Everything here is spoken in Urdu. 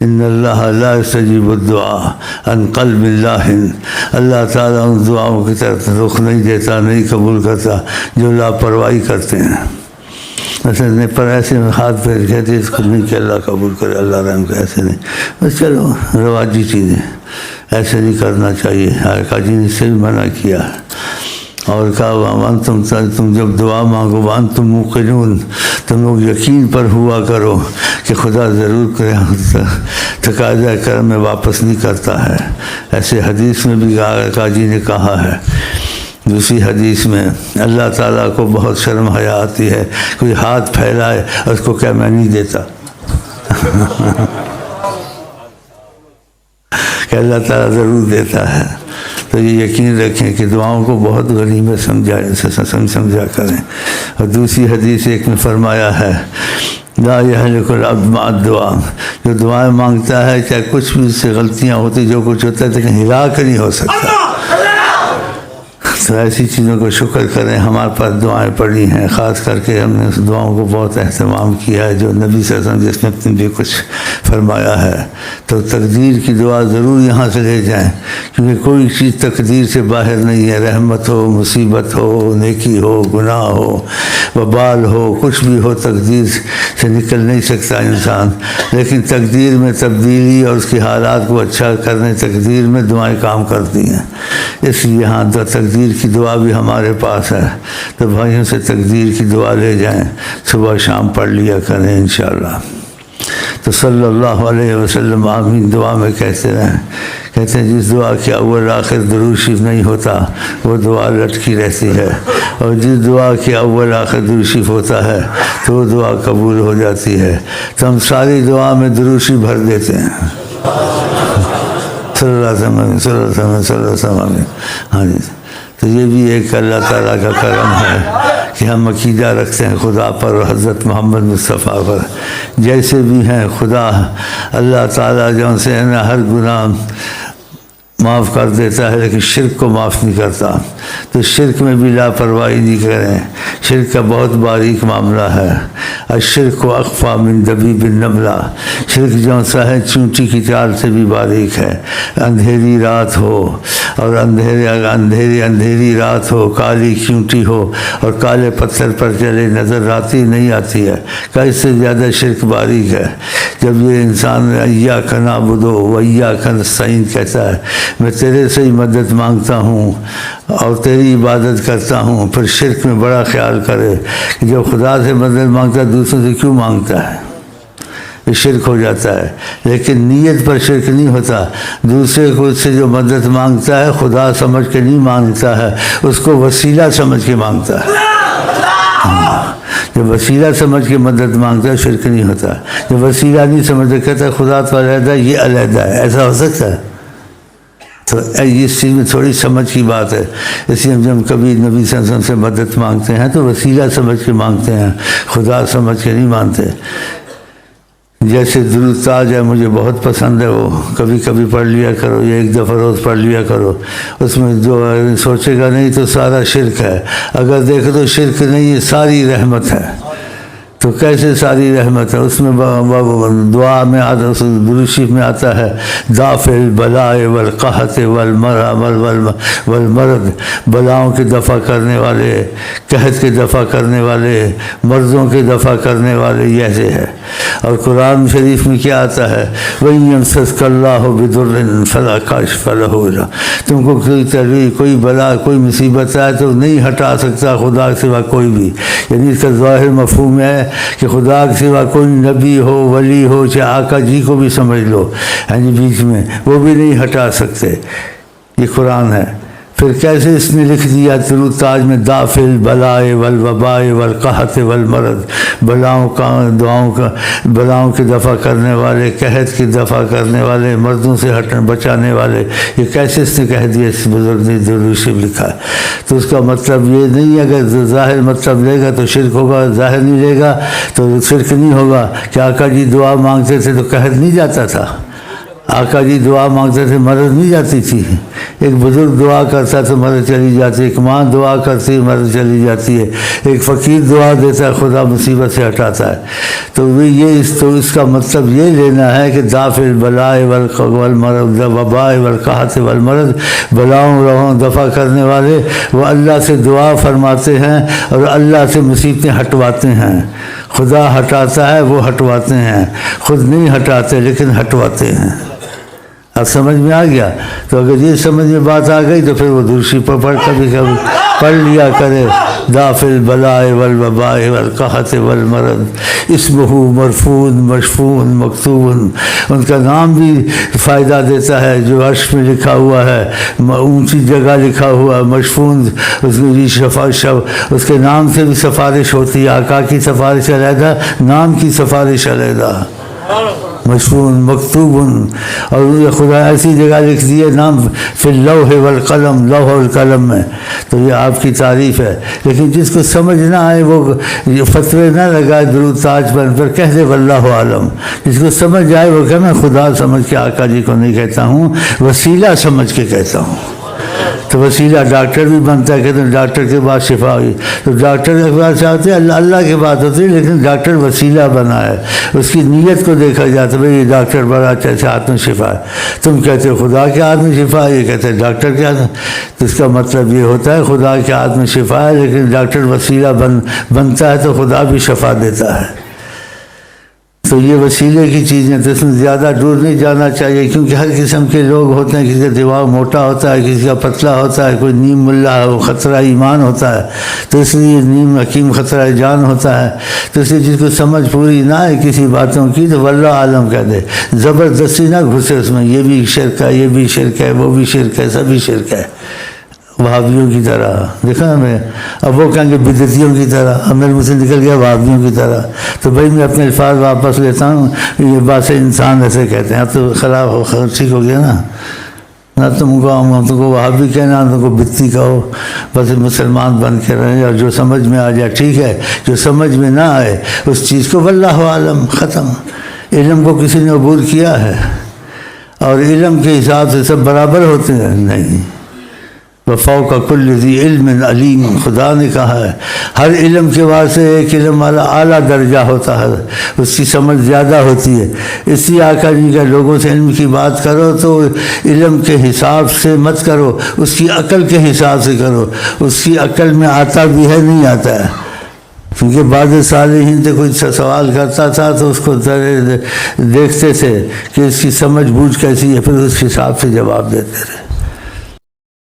ان اللہ لا یستجیب الدعاء عن قلب لاہن، اللہ تعالیٰ ان دعاؤں کی طرف رخ نہیں دیتا، نہیں قبول کرتا جو لاپرواہی کرتے ہیں۔ مثلا پر ایسے ہاتھ پھیر کہتے اس کو نہیں کہ اللہ قبول کرے، اللہ رحم کرے، ایسے نہیں، بس چلو رواجی چیزیں، ایسے نہیں کرنا چاہیے۔ حرکا جی نے اس سے بھی منع کیا اور کہا تم جب دعا مانگو وانتم موقنون، تم لوگ یقین پر ہوا کرو کہ خدا ضرور تقاضۂ کرم میں واپس نہیں کرتا ہے۔ ایسے حدیث میں بھی حرکا جی نے کہا ہے۔ دوسری حدیث میں اللہ تعالیٰ کو بہت شرم حیا آتی ہے، کوئی ہاتھ پھیلائے اور اس کو کیا میں نہیں دیتا کہ اللہ تعالیٰ ضرور دیتا ہے۔ تو یہ یقین رکھیں کہ دعاؤں کو بہت غنیمت سمجھا کریں۔ اور دوسری حدیث ایک میں فرمایا ہے لا یہلک العبد مع الدعاء، جو دعائیں مانگتا ہے چاہے کچھ بھی اس سے غلطیاں ہوتی جو کچھ ہوتا ہے لیکن ہلاک نہیں ہو سکتا۔ تو ایسی چیزوں کو شکر کریں۔ ہمارے پاس دعائیں پڑھی ہیں، خاص کر کے ہم نے اس دعاؤں کو بہت اہتمام کیا ہے جو نبی صلی اللہ علیہ وسلم جس نے اپنے بھی کچھ فرمایا ہے۔ تو تقدیر کی دعا ضرور یہاں سے لے جائیں، کیونکہ کوئی چیز تقدیر سے باہر نہیں ہے۔ رحمت ہو، مصیبت ہو، نیکی ہو، گناہ ہو، وبال ہو، کچھ بھی ہو، تقدیر سے نکل نہیں سکتا انسان، لیکن تقدیر میں تبدیلی اور اس کی حالات کو اچھا کرنے تقدیر میں دعائیں کام کرتی ہیں۔ اس لیے یہاں تقدیر کی دعا بھی ہمارے پاس ہے، تو بھائیوں سے تقدیر کی دعا لے جائیں، صبح شام پڑھ لیا کریں انشاءاللہ۔ تو صلی اللہ علیہ وسلم آمین دعا میں کہتے رہیں۔ کہتے ہیں جس دعا کے اول آخر درود شریف نہیں ہوتا وہ دعا لٹکی رہتی ہے، اور جس دعا کے اول آخر درود شریف ہوتا ہے تو وہ دعا قبول ہو جاتی ہے۔ تو ہم ساری دعا میں درود شریف بھر دیتے ہیں، صلی اللہ علیہ وسلم صلی اللہ علیہ وسلم صلی اللہ علیہ وسلم۔ ہاں جی، تو یہ بھی ایک اللہ تعالیٰ کا کرم ہے کہ ہم عقیدہ رکھتے ہیں خدا پر اور حضرت محمد مصطفیٰ پر۔ جیسے بھی ہیں خدا اللہ تعالیٰ جو سے ہر گناہ معاف کر دیتا ہے لیکن شرک کو معاف نہیں کرتا، تو شرک میں بھی لاپرواہی نہیں کریں۔ شرک کا بہت باریک معاملہ ہے۔ الشرک و اخفیٰ من دبیب النملہ، شرک جو سا ہے چونٹی کی چال سے بھی باریک ہے۔ اندھیری رات ہو اور اندھیری رات ہو، کالی چونٹی ہو اور کالے پتھر پر چلے، نظر آتی نہیں آتی ہے، کہ اس سے زیادہ شرک باریک ہے۔ جب یہ انسان ایاک نعبد و ایاک نستعین کہتا ہے میں تیرے سے ہی مدد مانگتا ہوں اور تیری عبادت کرتا ہوں، پھر شرک میں بڑا خیال کرے کہ جب خدا سے مدد مانگتا ہے دوسروں سے کیوں مانگتا ہے، یہ شرک ہو جاتا ہے۔ لیکن نیت پر شرک نہیں ہوتا، دوسرے کو سے جو مدد مانگتا ہے خدا سمجھ کے نہیں مانگتا ہے، اس کو وسیلہ سمجھ کے مانگتا ہے۔ جب وسیلہ سمجھ کے مدد مانگتا ہے شرک نہیں ہوتا۔ جب وسیلہ نہیں سمجھتا کہتا ہے خدا تو علیحدہ یہ علیحدہ ہے، ایسا ہو سکتا ہے؟ تو اس چیز میں تھوڑی سمجھ کی بات ہے۔ اس لیے جب کبھی نبی صلی اللہ علیہ وسلم سے مدد مانگتے ہیں تو وسیلہ سمجھ کے مانگتے ہیں، خدا سمجھ کے نہیں مانتے۔ جیسے درود تاج ہے، مجھے بہت پسند ہے، وہ کبھی کبھی پڑھ لیا کرو، یا ایک دفعہ روز پڑھ لیا کرو۔ اس میں جو سوچے گا نہیں تو سارا شرک ہے، اگر دیکھو تو شرک نہیں ہے، ساری رحمت ہے۔ تو کیسے ساری رحمت ہے؟ اس میں دعا میں درود شریف میں آتا ہے دافع البلاء والقحط والمرض، بلاؤں کے دفع کرنے والے، قحط کے دفع کرنے والے، مرضوں کے دفع کرنے والے، یہ ایسے ہے۔ اور قرآن شریف میں کیا آتا ہے وَإِن يَمْسَسْكَ اللَّهُ بِضُرٍّ فَلَا كَاشِفَ لَهُ إِلَّا، تم کو کوئی بلا کوئی مصیبت آئے تو نہیں ہٹا سکتا خدا کے سوا کوئی بھی۔ یعنی اس کا ظاہر مفہوم ہے کہ خدا کے سوا کوئی نبی ہو، ولی ہو، چاہے آقا جی کو بھی سمجھ لو، یعنی بیچ میں وہ بھی نہیں ہٹا سکتے۔ یہ قرآن ہے۔ پھر کیسے اس نے لکھ دیا درود تاج میں دافع البلاء والوباء والقحط والمرض، بلاؤں کے دفع کرنے والے، قحط کی دفع کرنے والے، مردوں سے بچانے والے، یہ کیسے اس نے کہہ دیا؟ اس بزرگ نے درود شریف لکھا ہے۔ تو اس کا مطلب یہ نہیں، اگر ظاہر مطلب لے گا تو شرک ہوگا، ظاہر نہیں لے گا تو شرک نہیں ہوگا۔ کہ آقا جی دعا مانگتے تھے تو قحط نہیں جاتا تھا؟ آقا جی دعا مانگتے تھے مدد نہیں جاتی تھی، ایک بزرگ دعا کرتا تو مدد چلی جاتی ہے، ایک ماں دعا کرتی ہے مدد چلی جاتی ہے، ایک فقیر دعا دیتا ہے خدا مصیبت سے ہٹاتا ہے۔ تو اس کا مطلب یہ لینا ہے کہ دافع البلاء والمرض وباء والقحط والمرض، بلاؤں رہوں دفع کرنے والے وہ اللہ سے دعا فرماتے ہیں اور اللہ سے مصیبتیں ہٹواتے ہیں۔ خدا ہٹاتا ہے، وہ ہٹواتے ہیں، خود نہیں ہٹاتے لیکن ہٹواتے ہیں۔ اب سمجھ میں آ گیا؟ تو اگر یہ سمجھ میں بات آ گئی تو پھر وہ درشی پر کبھی پڑھ لیا کرے، دافع البلاء والوباء والقحط والمرض، اسمہ مرفوع مشفوع مکتوب، ان کا نام بھی فائدہ دیتا ہے، جو عرش میں لکھا ہوا ہے، اونچی جگہ لکھا ہوا ہے، مشفوع اس کے نام سے بھی سفارش ہوتی ہے، آقا کی سفارش علیحدہ، نام کی سفارش علیحدہ، مشفوع مکتوب، اور خدا ایسی جگہ لکھ دیے نام فی اللوح والقلم، لوح والقلم میں، تو یہ آپ کی تعریف ہے۔ لیکن جس کو سمجھ نہ آئے وہ فتوے نہ لگائے درود تاج پر کہہ دے واللہ عالم، جس کو سمجھ آئے وہ کہ میں خدا سمجھ کے آقا جی کو نہیں کہتا ہوں، وسیلہ سمجھ کے کہتا ہوں۔ تو وسیلہ ڈاکٹر بھی بنتا ہے، کہتے ہیں ڈاکٹر کے بعد شفا ہوئی، تو ڈاکٹر کے بعد چاہتے ہیں اللہ کے بات ہوتی ہے، لیکن ڈاکٹر وسیلہ بنا ہے، اس کی نیت کو دیکھا جاتا ہے، بھئی یہ ڈاکٹر بڑا اچھا سے ہاتھ میں شفا ہے، تم کہتے ہو خدا کے ہاتھ میں شفا ہے، یہ کہتے ہیں ڈاکٹر کے ہاتھ میں، تو اس کا مطلب یہ ہوتا ہے خدا کے ہاتھ میں شفا ہے، لیکن ڈاکٹر وسیلہ بنتا ہے تو خدا بھی شفا دیتا ہے۔ تو یہ وسیلے کی چیزیں، تو اس میں زیادہ دور نہیں جانا چاہیے، کیونکہ ہر قسم کے لوگ ہوتے ہیں، کسی کا دماغ موٹا ہوتا ہے، کسی کا پتلا ہوتا ہے، کوئی نیم ملا ہے وہ خطرہ ایمان ہوتا ہے، تو اس لیے نیم حکیم خطرہ جان ہوتا ہے۔ تو اس لیے جس کو سمجھ پوری نہ ہے کسی باتوں کی تو واللہ عالم کہہ دے، زبردستی نہ گھسے اس میں، یہ بھی شرک ہے، یہ بھی شرک ہے، وہ بھی شرک ہے، سبھی شرک ہے، وہابیوں کی طرح دیکھا ہمیں۔ اب وہ کہیں گے بدعتیوں کی طرح، اب میرے منہ سے نکل گیا وہابیوں کی طرح، تو بھائی میں اپنے الفاظ واپس لیتا ہوں، یہ بات سے انسان ایسے کہتے ہیں، اب تو خراب ٹھیک ہو گیا نا، نہ تم کو وہابی کہنا، نہ تم کو بدعتی کہو، بس مسلمان بن کے رہیں، اور جو سمجھ میں آ جائے ٹھیک ہے، جو سمجھ میں نہ آئے اس چیز کو واللہ عالم، ختم۔ علم کو کسی نے عبور کیا ہے، اور علم کے حساب سے سب برابر ہوتے ہیں؟ نہیں، وفوق کل ذی علم علیم، خدا نے کہا ہے ہر علم کے واسطے ایک علم والا اعلیٰ درجہ ہوتا ہے، اس کی سمجھ زیادہ ہوتی ہے۔ اس لیے آقا جی کا لوگوں سے علم کی بات کرو تو علم کے حساب سے مت کرو، اس کی عقل کے حساب سے کرو، اس کی عقل میں آتا بھی ہے نہیں آتا ہے، کیونکہ بعض صالحین سے کوئی سوال کرتا تھا تو اس کو دیکھتے تھے کہ اس کی سمجھ بوجھ کیسی ہے، پھر اس حساب سے جواب دیتے تھے۔